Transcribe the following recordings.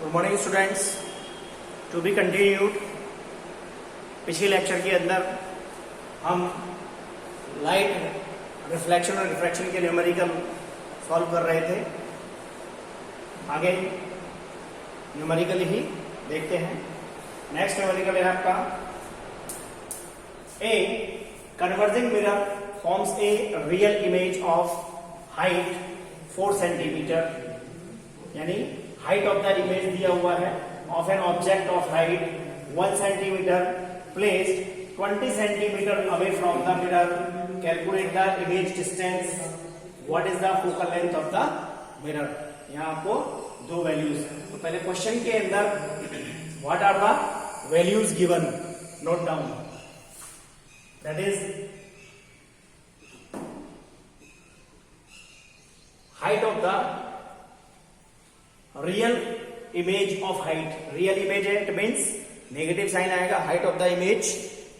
Good morning students, to be continued. पिछले lecture के अंदर हम लाइट रिफ्लेक्शन और रिफ्रैक्शन के न्यूमेरिकल सॉल्व कर रहे थे। आगे न्यूमेरिकल ही देखते हैं। नेक्स्ट न्यूमेरिकल है आपका a converging mirror forms a real image of height 4 centimetre, यानी हाइट ऑफ द इमेज दिया हुआ है of an object of height 1 centimetre placed 20 centimetre away from the mirror. Calculate the image distance. What is the focal length of the mirror. यहाँ आपको दो values है। तो पहले क्वेश्चन के अंदर what are the values given, note down. That is height of the real image of height. Real image है, it means negative sign आएगा। हाइट ऑफ द इमेज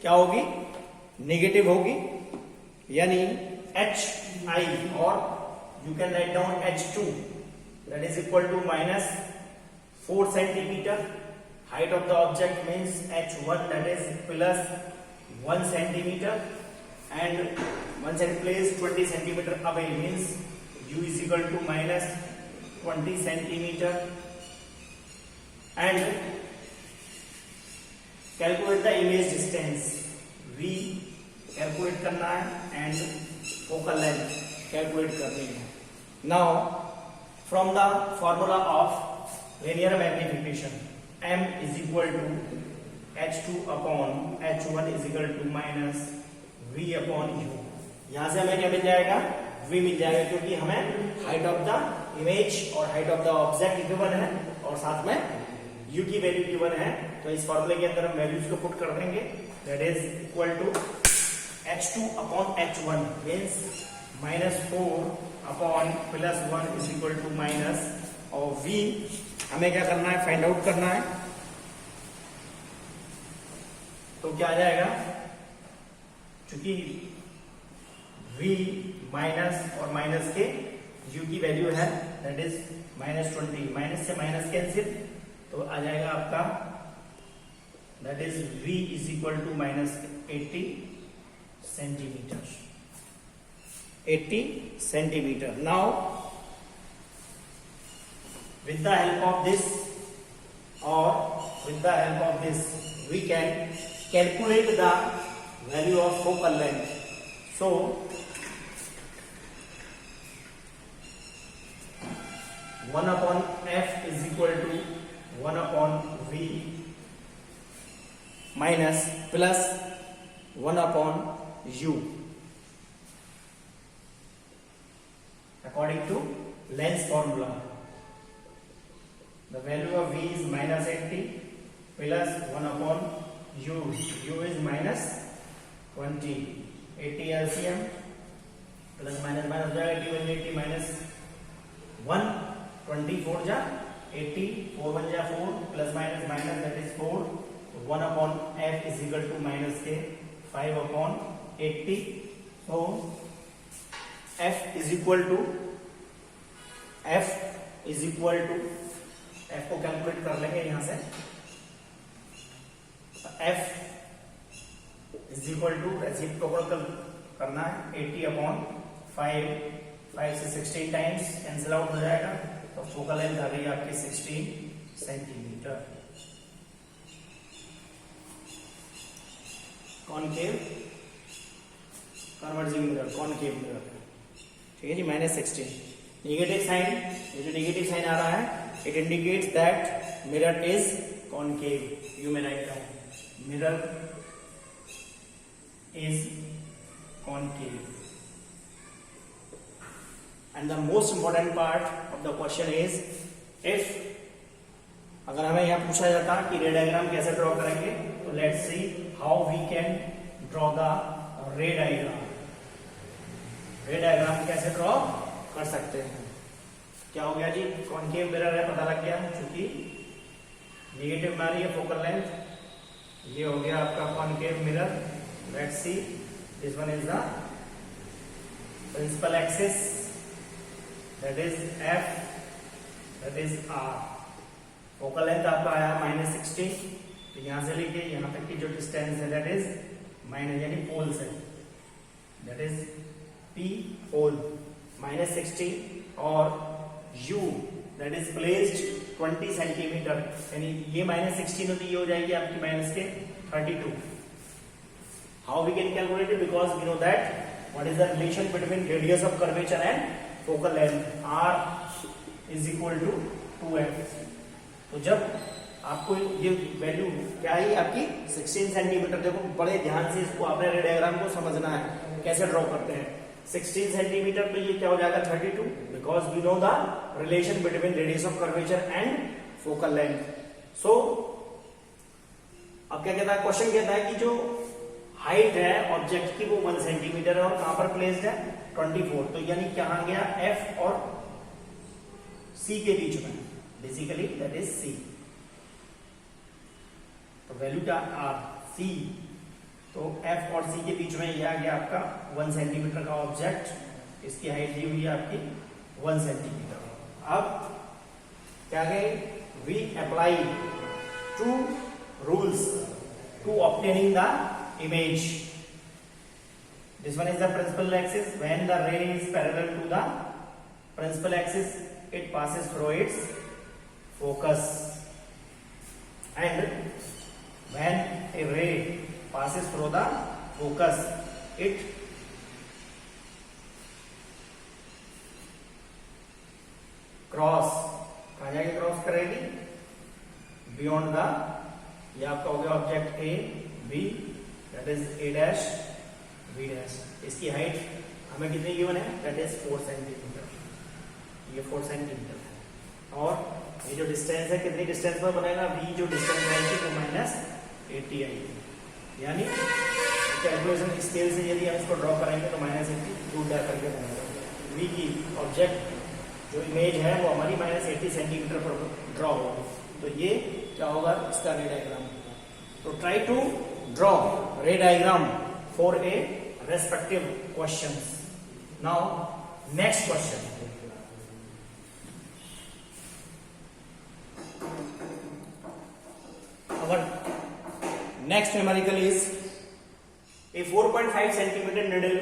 क्या होगी, नेगेटिव होगी, यानी एच आई, और you can write down H2 that is equal to -4 centimetre. Height of the object means H1 that is plus 1 centimetre and once it placed 20 centimeter away means U is equal to -20 centimeter and calculate the image distance। V calculate करना है and focal length calculate करनी है। Now from the formula of linear magnification M is equal to H2 upon H1 is equal to minus V upon U। यहां से हमें क्या मिल जाएगा, V मिल जाएगा, क्योंकि हमें हाइट ऑफ द इमेज और height of the object given है और साथ में U की वैल्यू गिवन है। तो इस फॉर्मूले के अंदर हम वैल्यूज को पुट कर देंगे। That is equal to H2 upon H1 means -4 upon +1 is equal to minus, और V हमें क्या करना है, फाइंड आउट करना है। तो क्या आ जाएगा, चूंकि V माइनस और माइनस के U की वैल्यू है दैट इज -20, माइनस से माइनस कैंसिल, तो आ जाएगा आपका that is V is equal to -80 centimetre. 80 centimetre. Now with the help of this or with the help of this we can calculate the value of focal length। So 1 upon F is equal to 1 upon V minus plus 1 upon U according to length formula। The value of V is -80 plus 1 upon U। U is -20, 80 LCM plus minus minus हो जाएगा, 80 1 80 minus 1 24 जा 80, 4 1 जा 4 plus minus minus that is 4। 1 upon F is equal to minus के 5 upon 80। तो F is equal to F को calculate कर लेंगे यहां से। F is equal to reciprocal करना है 80 अपॉन 5 से 16 टाइम्स कैंसिल आउट हो जाएगा, तो फोकल लेंथ आ गई आपकी 16 centimetre. Concave converging mirror, concave mirror, ठीक है जी। -16 नेगेटिव साइन, ये जो नेगेटिव साइन आ रहा है it indicates that mirror is concave. You में write down mirror is concave। and the most important part of the question is if अगर हमें यहां पूछा जाता कि रे डायग्राम कैसे ड्रॉ करेंगे, तो let's see how we can draw the ray diagram. Ray diagram कैसे ड्रॉ कर सकते हैं। क्या हो गया जी, कॉनकेव मिरर है, पता लग गया, क्योंकि नेगेटिव में आ रही है फोकल लेंथ। ये हो गया आपका concave mirror. Let's see this one is the principal axis, that is F, that is R, focal length आपका आया -16, तो यहां से लेके यहां तक की जो डिस्टेंस है दैट इज माइनस, यानी पोल से दैट इज P पोल -16, और U that is placed 20 centimetre, यानी ये -16 होती ये हो जाएगी आपकी माइनस के 32. How we can calculate it? Because we know that what is the relation between radius of curvature and focal length, R is equal to 2f. तो जब आपको ये वैल्यू क्या है आपकी 16 सेंटीमीटर, देखो बड़े ध्यान से इसको आपने रे डायग्राम को समझना है कैसे ड्रॉ करते हैं. 16 सेंटीमीटर तो ये क्या हो जाएगा 32, because we know the relation between radius of curvature and focal length. So अब क्या कहता है क्वेश्चन, कहता है कि जो हाइट है ऑब्जेक्ट की वो 1 सेंटीमीटर है और कहां पर प्लेस्ड है 24, तो यानी कहां गया F और C के बीच में, बेसिकली दैट इज C. तो वैल्यू क्या R C, तो F और C के बीच में यह आ गया आपका 1 सेंटीमीटर का ऑब्जेक्ट, इसकी हाइट दी हुई है आपकी 1 सेंटीमीटर. अब क्या गए, we apply 2 rules to obtaining the image. This one is the principal axis. When the ray is parallel to the principal axis, it passes through its focus, and when a ray passes through the focus, it cross, कहाँ जाके cross करेगी, beyond the, ये आपका हो गया object A B, that is A dash B dash. इसकी height हमें कितनी गिवन है, दैट इज 4 सेंटीमीटर, ये 4 सेंटीमीटर है. और ये जो डिस्टेंस है कितनी डिस्टेंस पर बनेगा, V जो डिस्टेंस आएगी वो -80 आएगी, यानी कैलकुलेशन स्केल से यदि हम इसको ड्रॉ करेंगे तो -80 दूर जा करके बनेगा. V की ऑब्जेक्ट जो इमेज है वो हमारी -80 सेंटीमीटर पर ड्रॉ होगी. तो ये क्या होगा, इसका रे डायग्राम. तो try to draw ray diagram for a respective questions. Now next question. Our next numerical is a 4.5 centimeter needle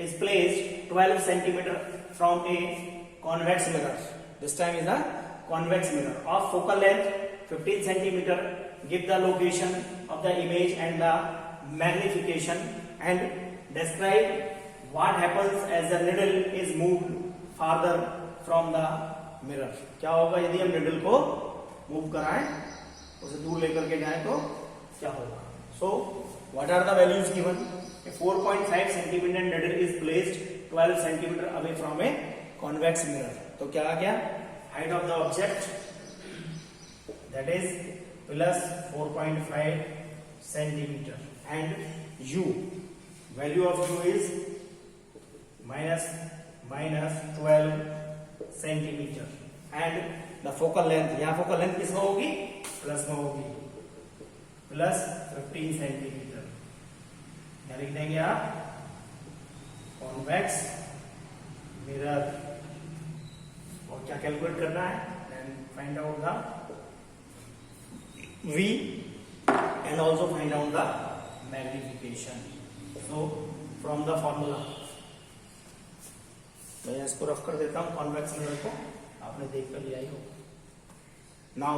is placed 12 centimeter from a convex mirror. This time is a convex mirror of focal length 15 centimeter. Give the location of the image and the magnification, and describe what happens as the needle is moved farther from the mirror. क्या होगा यदि हम needle को move कराएं, उसे दूर लेकर के जाएं तो क्या होगा. So what are the values given? A 4.5 centimeter needle is placed 12 centimeter away from a convex mirror. तो क्या आ गया, height of the object that is plus 4.5 centimeter, and U, value of U is minus 12 centimeter, and the focal length, यहाँ focal length किसमें होगी, plus में होगी, plus 15 centimetre. क्या लिख देंगे आप, कॉन्वेक्स मिरर. और क्या कैलकुलेट करना है, then find out the V and also find out the magnification. So from the formula, मैं इसको रफ कर देता हूं कॉन्वेक्स मिरर को, आपने देख कर लिया ही हो. Now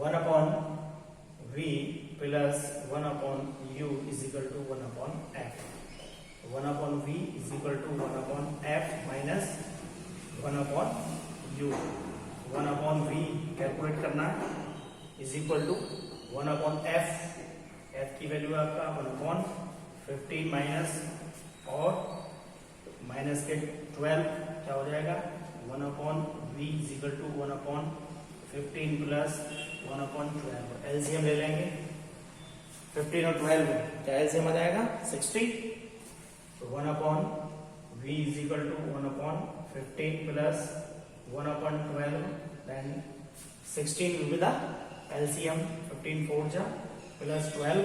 1 upon V plus 1 upon U is equal to 1 upon F. 1 upon V is equal to 1 upon F minus 1 upon U. 1 upon V calculate करना है, is equal to 1 upon F. F की वैल्यू आपका 1 अपॉन 15 माइनस और minus के 12 क्या हो जाएगा, 1 upon V is equal to 1 upon 15 plus 1 upon 12. LCM ले लेंगे, 15 और 12 क्या एलसीएम आ जाएगा 60. तो 1 upon V is equal to 1 upon 15 plus 1 upon 12, then 16 will be the LCM. 15 4 ja plus 12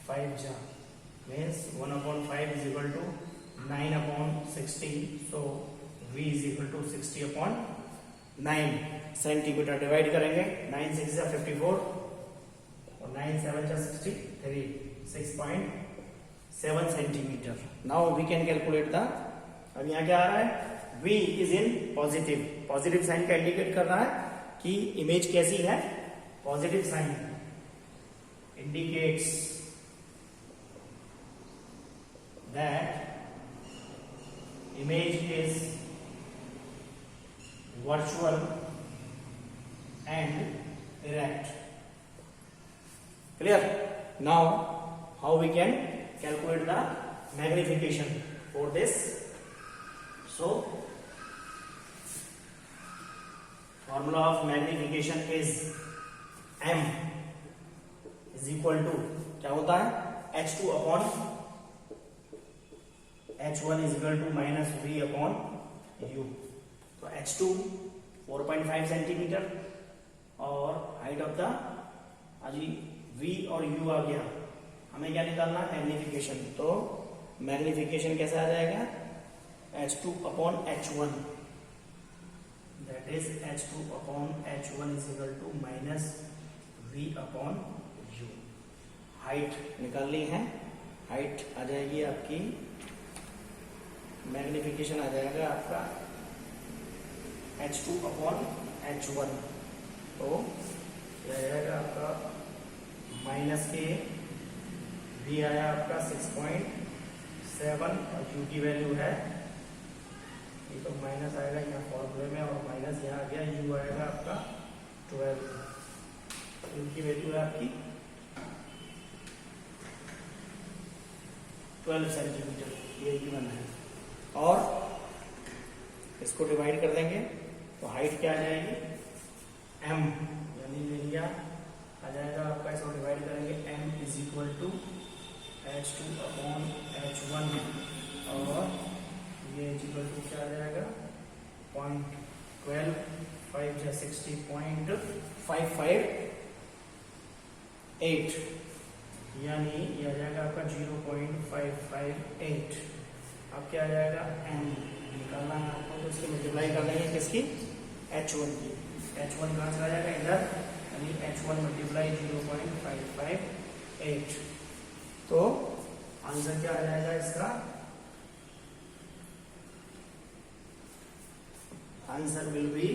5 ja means 1 upon 5 is equal to 9 upon 16. So V is equal to 60 upon 9 centimetre divide करेंगे, 9 6 जा 54 और 9 7 जा 63, 6.7 centimetre. Now we can calculate the, अब यहाँ क्या आ रहा है, V is in positive, positive sign का इंडिकेट कर रहा है कि इमेज कैसी है, positive sign indicates that image is virtual and erect. Clear? Now how we can calculate the magnification for this. So formula of magnification is m is equal to, क्या होता है, h2 upon h1 is equal to minus v upon u. तो h2 4.5 centimetre और height of the अजी v और u आ गया. हमें क्या निकालना है, मैग्निफिकेशन. तो मैग्निफिकेशन कैसा आ जाएगा, h2 upon h1, that is h2 upon h1 is equal to minus v upon u. Height निकालनी है, हाइट आ जाएगी आपकी, मैग्निफिकेशन आ जाएगा आपका h2 upon h1. तो यह आएगा आपका माइनस के, v आया आपका 6.7 और u की वैल्यू है, ये तो माइनस आएगा यहाँ फॉर्मूले में, और माइनस यहाँ आ गया, u आएगा आपका 12, u की वैल्यू है आपकी 12 सेंटीमीटर, ये गिवन है. और इसको डिवाइड कर देंगे तो हाइट क्या आ जाएगी, m यानी एरिया आ जाएगा आपका, इसको डिवाइड करेंगे, m is equal to h2 upon h1 और ये इक्वल टू क्या आ जाएगा, 0.12, 5 जा 60.558, यानी ये आ जाएगा आपका 0.558. अब क्या आ जाएगा, m निकालना है आपको, तो इसकी मल्टीप्लाई कर लेंगे किसकी, h1 की. h1 कहाँ से आ जाएगा, इधर, यानी h1 मल्टीप्लाई 0.558. तो आंसर क्या आ जाएगा इसका, answer will be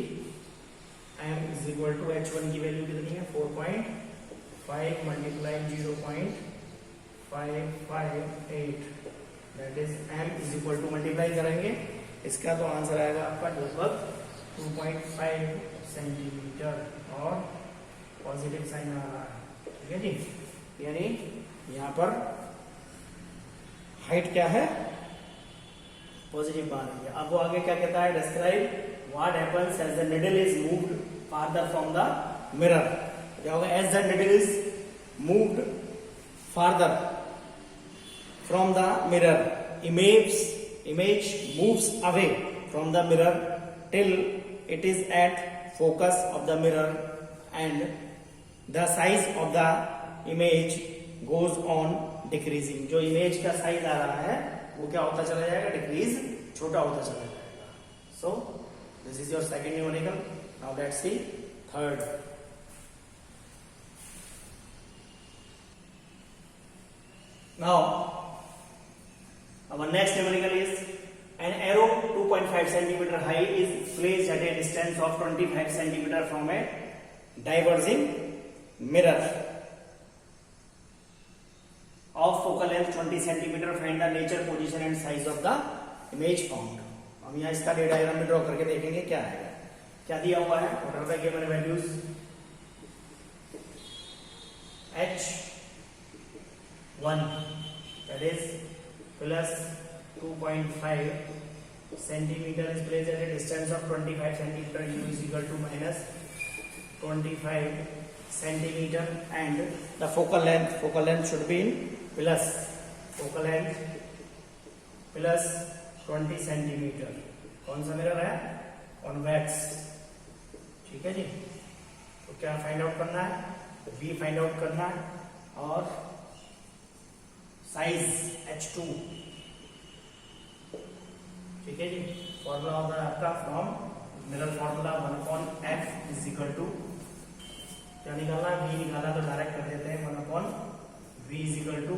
m is equal to h1 की वैल्यू कितनी है, 4.5 multiply 0.558, that is m is equal to, multiply करेंगे इसका तो आंसर आएगा आपका लगभग 2.5 सेंटीमीटर और पॉजिटिव साइन आ रहा है. ठीक है जी, यानी यहाँ पर हाइट क्या है, पॉजिटिव मान है. अब वो आगे क्या कहता है, describe what happens as the needle is moved farther from the mirror. क्या होगा, as the needle is moved farther from the mirror, image moves away from the mirror till it is at focus of the mirror and the size of the image goes on decreasing. जो image का size आ रहा है वो क्या होता चला जाएगा, डिक्रीज, छोटा होता चला जाएगा. So this is your second numerical. Now let's see third. Now our next numerical is an arrow 2.5 centimeter high is placed at a distance of 25 centimeter from a diverging mirror of focal length 20 centimeter. Find the nature, position and size of the image found. हम यहाँ इसका day diagram में draw करके देखेंगे क्या है, क्या दिया हुआ है. What are the given values, h1 that is plus 2.5 centimeter is placed at a distance of 25 centimeter, u is equal to minus 25 centimeter, and the focal length should be in plus, focal length plus 20 centimeter. कौन सा mirror है, convex. ठीक है जी, तो क्या find out करना है, v find out करना है, और साइज h2. ठीक है जी, फॉर्मूला होता है आपका from mirror formula 1/f is equal to क्या निकालना, v निकाला तो डायरेक्ट कर देते हैं 1/v is equal to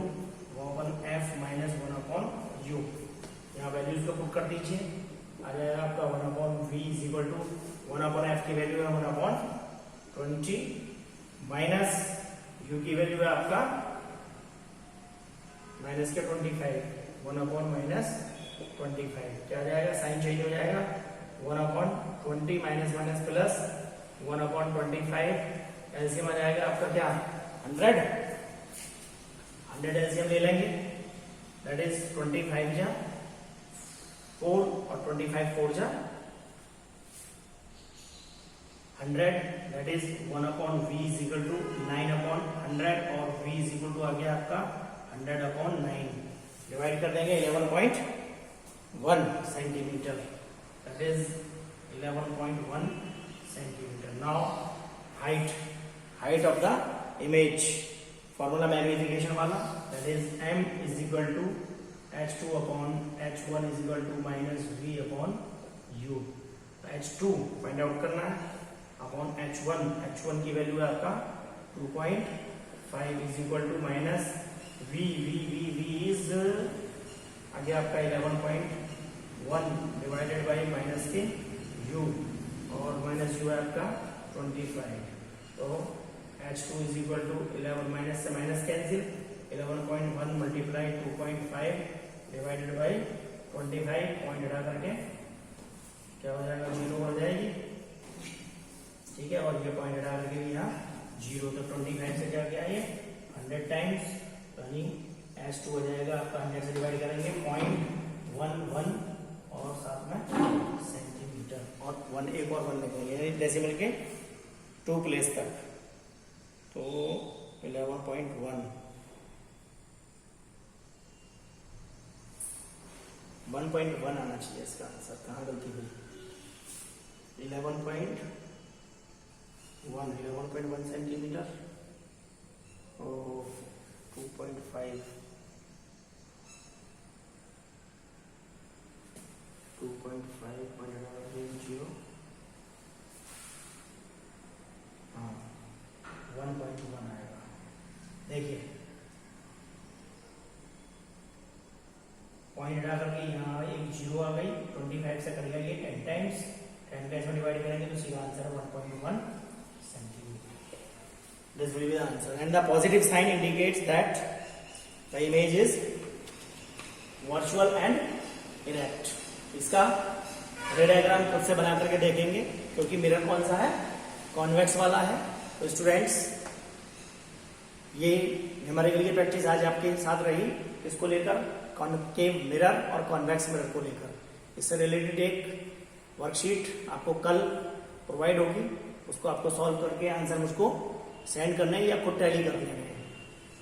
1/f minus 1/u। यहाँ वैल्यूज को पुट कर दीजिए, आ जाएगा आपका 1/v is equal to 1/f की वैल्यू है 1/20 माइनस u की वैल्यू है आपका माइनस के 25 1/-25 क्या आ जाएगा, साइन चेंज हो जाएगा 1/20 माइनस माइनस प्लस 1/25 एलसीएम आ जाएगा आपका क्या 100 एलसीएम ले लेंगे, दैट इज 25 जा 4 और 25 4 जा 100, that is 1/v is equal to 9/100 और v इज इक्वल टू आ गया आपका 100/9 डिवाइड कर देंगे 11.1 centimetre, that is 11.1 centimetre. Now height of the image formula magnification वाला, that is m is equal to h2/h1 is equal to minus v/u। h2 find out करना है upon h1 की value है आपका 2.5 is equal to minus v is आगे आपका 11.1 divided by minus के u और माइनस u है आपका 25, तो h2 is equal to 11 minus से minus cancel 11.1 multiply 2.5 divided by 25 point हटा करके क्या हो जाएगा 0 हो जाएगी, ठीक है, और ये पॉइंट हटा करके यहाँ 0, तो 25 से क्या क्या है 100 टाइम्स, यानी h2 हो जाएगा आपका 100 से डिवाइड करेंगे 0.11 और साथ में सेंटीमीटर और 1 एक और 1 लिखेंगे यानी डेसिमल के 2 प्लेस तक, तो 11.1 1.1 आना चाहिए इसका आंसर, कहाँ गलती हुई 11.1 सेंटीमीटर और 2.5 हाँ 1.1 आएगा। देखिए पॉइंट हटा करके यहाँ एक 0 आ गई, 25 से कट गया ये 10 टाइम्स, 10 का इसमें डिवाइड करेंगे तो सीधा answer 1.1 centimetre. This will be the answer, and the positive sign indicates that the image is virtual and erect. इसका रे डायग्राम खुद से बना करके देखेंगे, क्योंकि मिरर कौन सा है, कॉन्वेक्स वाला है। तो स्टूडेंट्स ये न्यूमेरिकल की प्रैक्टिस आज आपके साथ रही, इसको लेकर कॉन्केव मिरर और कॉन्वेक्स मिरर को लेकर। इससे रिलेटेड एक वर्कशीट आपको कल प्रोवाइड होगी, उसको आपको सॉल्व करके आंसर मुझको सेंड करना है या खुद टैली कर लेना है,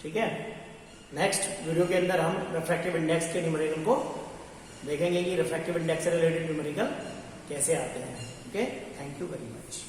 ठीक है। नेक्स्ट वीडियो के अंदर हम रिफ्रैक्टिव इंडेक्स के न्यूमेरिकल को देखेंगे कि रिफ्रैक्टिव इंडेक्स से रिलेटेड न्यूमेरिकल कैसे आते हैं। Okay, thank you very much.